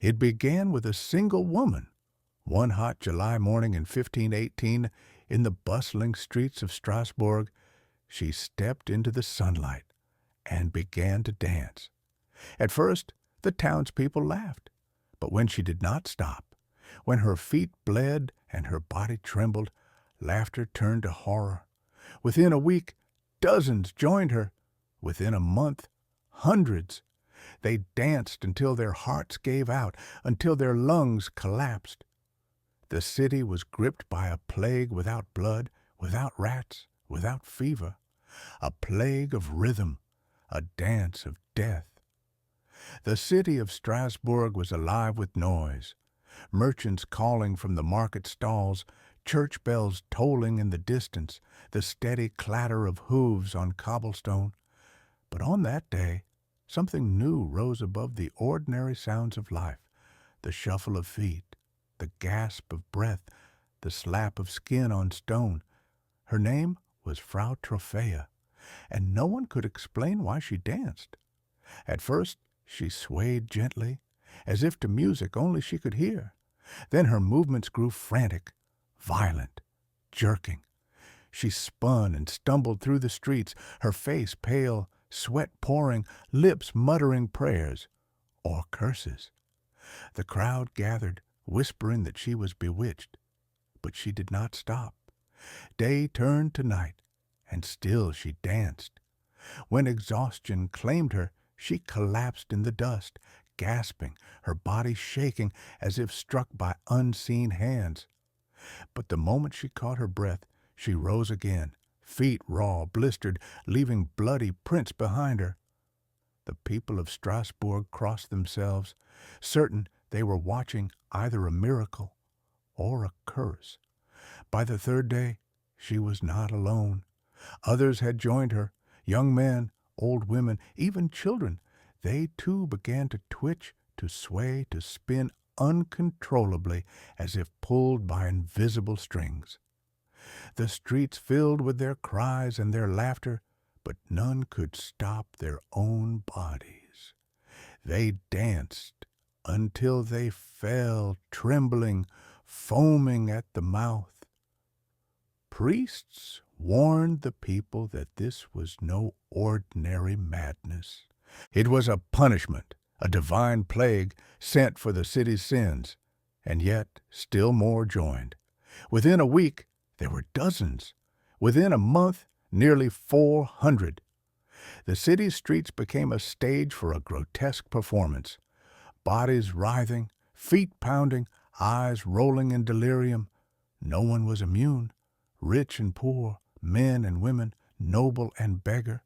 It began with a single woman. One hot July morning in 1518, in the bustling streets of Strasbourg, she stepped into the sunlight and began to dance. At first, the townspeople laughed, but when she did not stop, when her feet bled and her body trembled, laughter turned to horror. Within a week, dozens joined her. Within a month, hundreds. They danced until their hearts gave out, until their lungs collapsed. The city was gripped by a plague without blood, without rats, without fever. A plague of rhythm, a dance of death. The city of Strasbourg was alive with noise. Merchants calling from the market stalls, church bells tolling in the distance, the steady clatter of hooves on cobblestone. But on that day, something new rose above the ordinary sounds of life, the shuffle of feet, the gasp of breath, the slap of skin on stone. Her name was Frau Trophäa, and no one could explain why she danced. At first, she swayed gently, as if to music only she could hear. Then her movements grew frantic, violent, jerking. She spun and stumbled through the streets, her face pale, sweat pouring, lips muttering prayers or curses. The crowd gathered, whispering that she was bewitched, but she did not stop. Day turned to night, and still she danced. When exhaustion claimed her, she collapsed in the dust, gasping, her body shaking as if struck by unseen hands. But the moment she caught her breath, she rose again, feet raw, blistered, leaving bloody prints behind her. The people of Strasbourg crossed themselves, certain they were watching either a miracle or a curse. By the third day, she was not alone. Others had joined her, young men, old women, even children. They too began to twitch, to sway, to spin uncontrollably as if pulled by invisible strings. The streets filled with their cries and their laughter, but none could stop their own bodies. They danced until they fell, trembling, foaming at the mouth. Priests warned the people that this was no ordinary madness. It was a punishment, a divine plague sent for the city's sins, and yet still more joined. Within a week, there were dozens. Within a month, nearly 400. The city's streets became a stage for a grotesque performance. Bodies writhing, feet pounding, eyes rolling in delirium. No one was immune. Rich and poor, men and women, noble and beggar.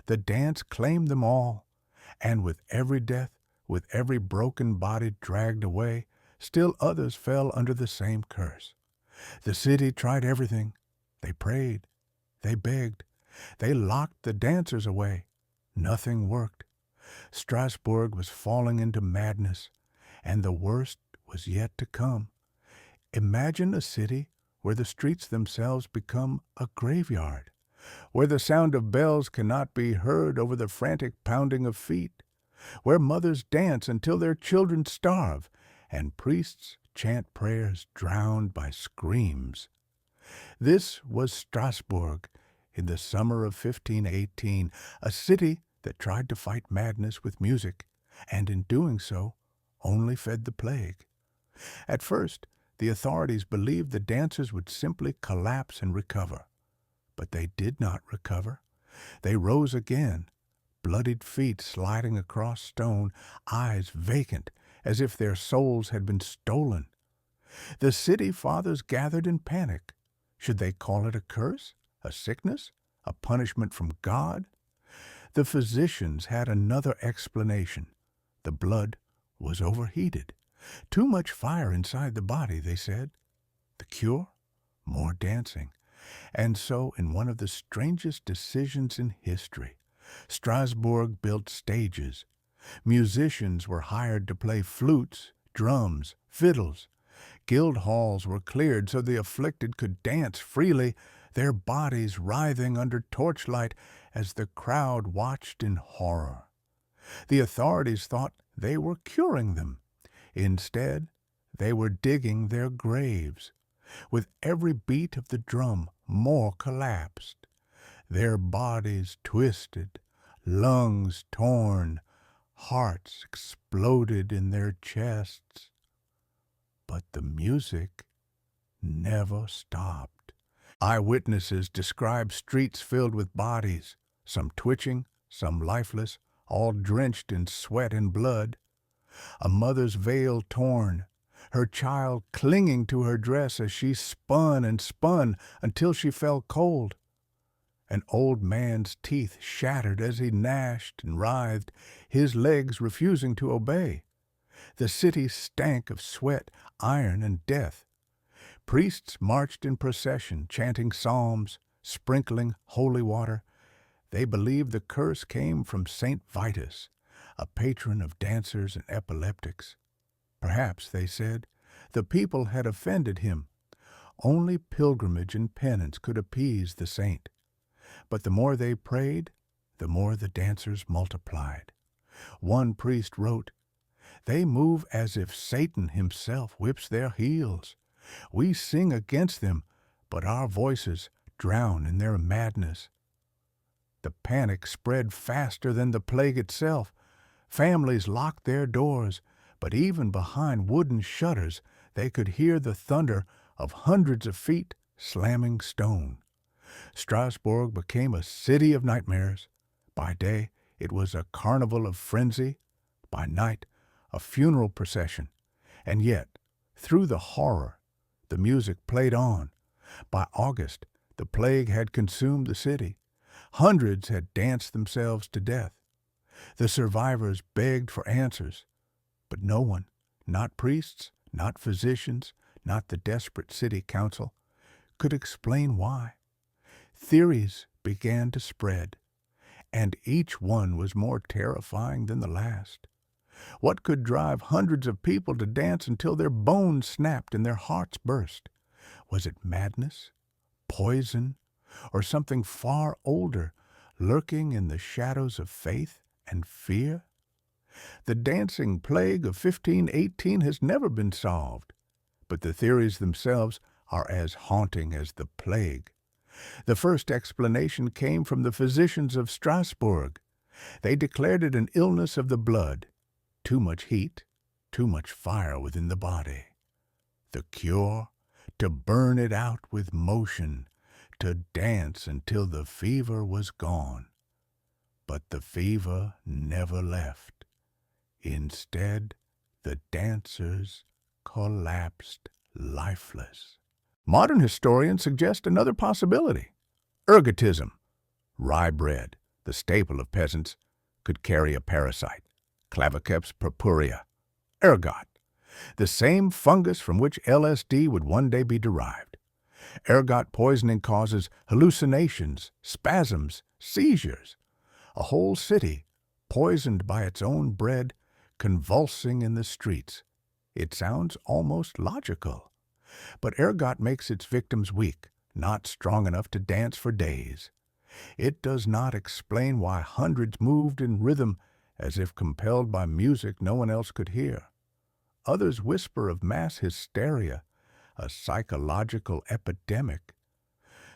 The dance claimed them all. And with every death, with every broken body dragged away, still others fell under the same curse. The city tried everything. They prayed. They begged. They locked the dancers away. Nothing worked. Strasbourg was falling into madness, and the worst was yet to come. Imagine a city where the streets themselves become a graveyard, where the sound of bells cannot be heard over the frantic pounding of feet, where mothers dance until their children starve, and priests chant prayers drowned by screams. This was Strasbourg in the summer of 1518, a city that tried to fight madness with music, and in doing so only fed the plague. At first, the authorities believed the dancers would simply collapse and recover. But they did not recover. They rose again, bloodied feet sliding across stone, eyes vacant, as if their souls had been stolen. The city fathers gathered in panic. Should they call it a curse, a sickness, a punishment from God? The physicians had another explanation. The blood was overheated. Too much fire inside the body, they said. The cure? More dancing. And so, in one of the strangest decisions in history, Strasbourg built stages. Musicians were hired to play flutes, drums, fiddles. Guild halls were cleared so the afflicted could dance freely, their bodies writhing under torchlight as the crowd watched in horror. The authorities thought they were curing them. Instead, they were digging their graves. With every beat of the drum, more collapsed, their bodies twisted, lungs torn, hearts exploded in their chests. But the music never stopped. Eyewitnesses describe streets filled with bodies, some twitching, some lifeless, all drenched in sweat and blood. A mother's veil torn, her child clinging to her dress as she spun and spun until she fell cold. An old man's teeth shattered as he gnashed and writhed, his legs refusing to obey. The city stank of sweat, iron, and death. Priests marched in procession, chanting psalms, sprinkling holy water. They believed the curse came from Saint Vitus, a patron of dancers and epileptics. Perhaps, they said, the people had offended him. Only pilgrimage and penance could appease the saint. But the more they prayed, the more the dancers multiplied. One priest wrote, "They move as if Satan himself whips their heels. We sing against them, but our voices drown in their madness." The panic spread faster than the plague itself. Families locked their doors, but even behind wooden shutters they could hear the thunder of hundreds of feet slamming stone. Strasbourg became a city of nightmares. By day, it was a carnival of frenzy. By night, a funeral procession. And yet, through the horror, the music played on. By August, the plague had consumed the city. Hundreds had danced themselves to death. The survivors begged for answers, but no one, not priests, not physicians, not the desperate city council, could explain why. Theories began to spread, and each one was more terrifying than the last. What could drive hundreds of people to dance until their bones snapped and their hearts burst? Was it madness, poison, or something far older, lurking in the shadows of faith and fear? The dancing plague of 1518 has never been solved, but the theories themselves are as haunting as the plague. The first explanation came from the physicians of Strasbourg. They declared it an illness of the blood, too much heat, too much fire within the body. The cure, to burn it out with motion, to dance until the fever was gone. But the fever never left. Instead, the dancers collapsed lifeless. Modern historians suggest another possibility. Ergotism. Rye bread, the staple of peasants, could carry a parasite. Claviceps purpurea. Ergot, the same fungus from which LSD would one day be derived. Ergot poisoning causes hallucinations, spasms, seizures. A whole city, poisoned by its own bread, convulsing in the streets. It sounds almost logical. But ergot makes its victims weak, not strong enough to dance for days. It does not explain why hundreds moved in rhythm as if compelled by music no one else could hear. Others whisper of mass hysteria, a psychological epidemic.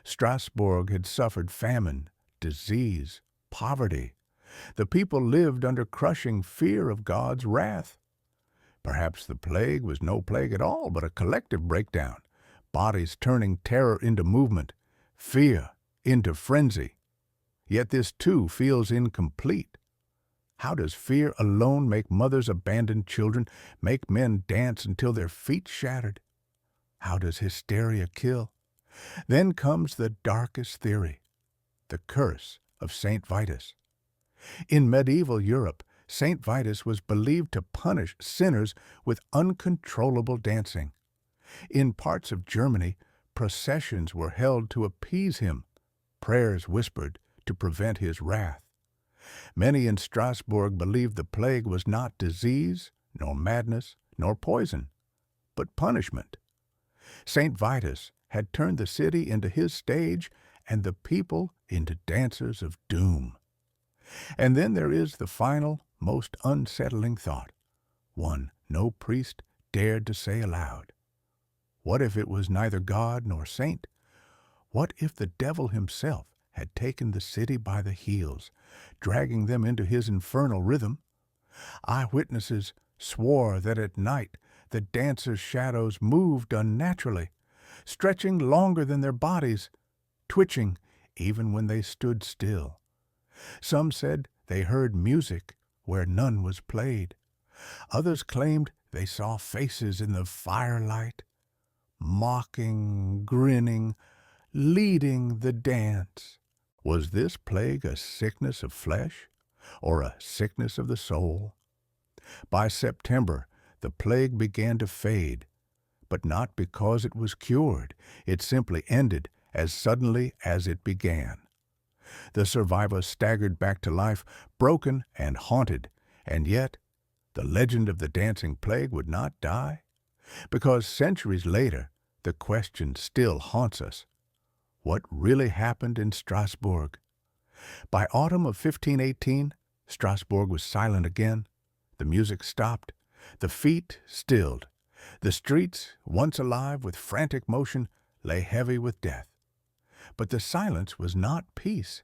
Strasbourg had suffered famine, disease, poverty. The people lived under crushing fear of God's wrath. Perhaps the plague was no plague at all, but a collective breakdown, bodies turning terror into movement, fear into frenzy. Yet this too feels incomplete. How does fear alone make mothers abandon children, make men dance until their feet shattered? How does hysteria kill? Then comes the darkest theory, the curse of Saint Vitus. In medieval Europe, Saint Vitus was believed to punish sinners with uncontrollable dancing. In parts of Germany, processions were held to appease him, prayers whispered to prevent his wrath. Many in Strasbourg believed the plague was not disease, nor madness, nor poison, but punishment. Saint Vitus had turned the city into his stage and the people into dancers of doom. And then there is the final, most unsettling thought, one no priest dared to say aloud. What if it was neither God nor saint? What if the devil himself had taken the city by the heels, dragging them into his infernal rhythm? Eyewitnesses swore that at night the dancers' shadows moved unnaturally, stretching longer than their bodies, twitching even when they stood still. Some said they heard music where none was played. Others claimed they saw faces in the firelight, mocking, grinning, leading the dance. Was this plague a sickness of flesh or a sickness of the soul? By September, the plague began to fade, but not because it was cured. It simply ended as suddenly as it began. The survivors staggered back to life, broken and haunted, and yet the legend of the dancing plague would not die, because centuries later the question still haunts us. What really happened in Strasbourg? By autumn of 1518, Strasbourg was silent again. The music stopped, the feet stilled. The streets, once alive with frantic motion, lay heavy with death. But the silence was not peace.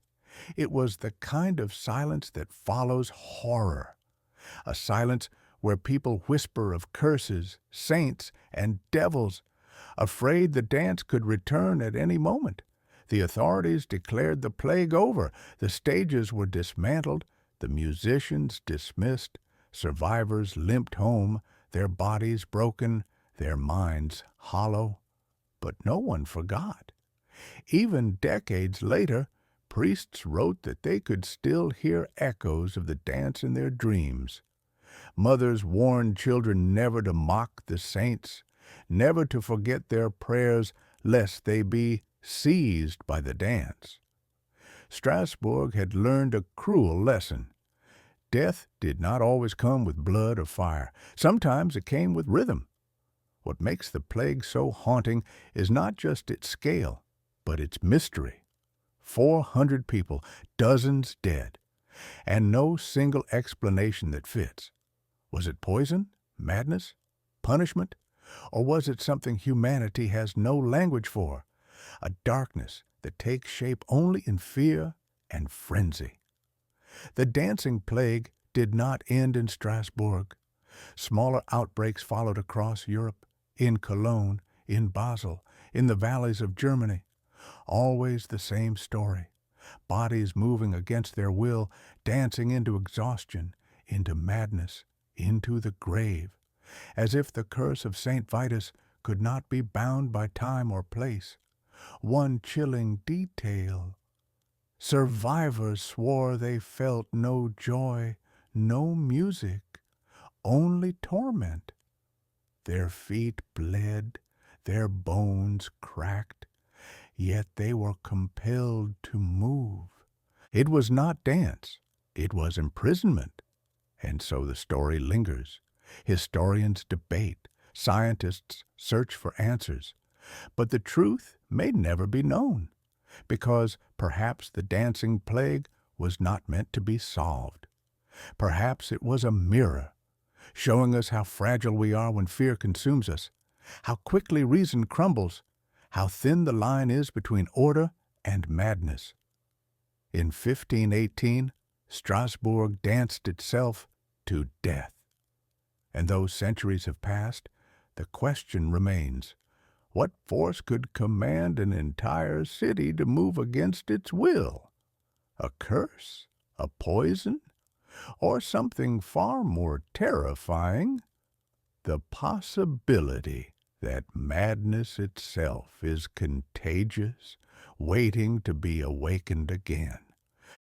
It was the kind of silence that follows horror, a silence where people whisper of curses, saints, and devils, afraid the dance could return at any moment. The authorities declared the plague over. The stages were dismantled, the musicians dismissed, survivors limped home, their bodies broken, their minds hollow. But no one forgot. Even decades later, priests wrote that they could still hear echoes of the dance in their dreams. Mothers warned children never to mock the saints, never to forget their prayers lest they be seized by the dance. Strasbourg had learned a cruel lesson. Death did not always come with blood or fire. Sometimes it came with rhythm. What makes the plague so haunting is not just its scale, but its mystery. 400 people, dozens dead, and no single explanation that fits. Was it poison, madness, punishment, or was it something humanity has no language for? A darkness that takes shape only in fear and frenzy. The dancing plague did not end in Strasbourg. Smaller outbreaks followed across Europe, in Cologne, in Basel, in the valleys of Germany. Always the same story. Bodies moving against their will, dancing into exhaustion, into madness, into the grave, as if the curse of Saint Vitus could not be bound by time or place. One chilling detail. Survivors swore they felt no joy, no music, only torment. Their feet bled, their bones cracked, yet they were compelled to move. It was not dance, it was imprisonment. And so the story lingers. Historians debate, scientists search for answers, but the truth may never be known, because perhaps the dancing plague was not meant to be solved. Perhaps it was a mirror, showing us how fragile we are when fear consumes us, how quickly reason crumbles, how thin the line is between order and madness. In 1518, Strasbourg danced itself to death. And though centuries have passed, the question remains, what force could command an entire city to move against its will? A curse? A poison? Or something far more terrifying? The possibility that madness itself is contagious, waiting to be awakened again.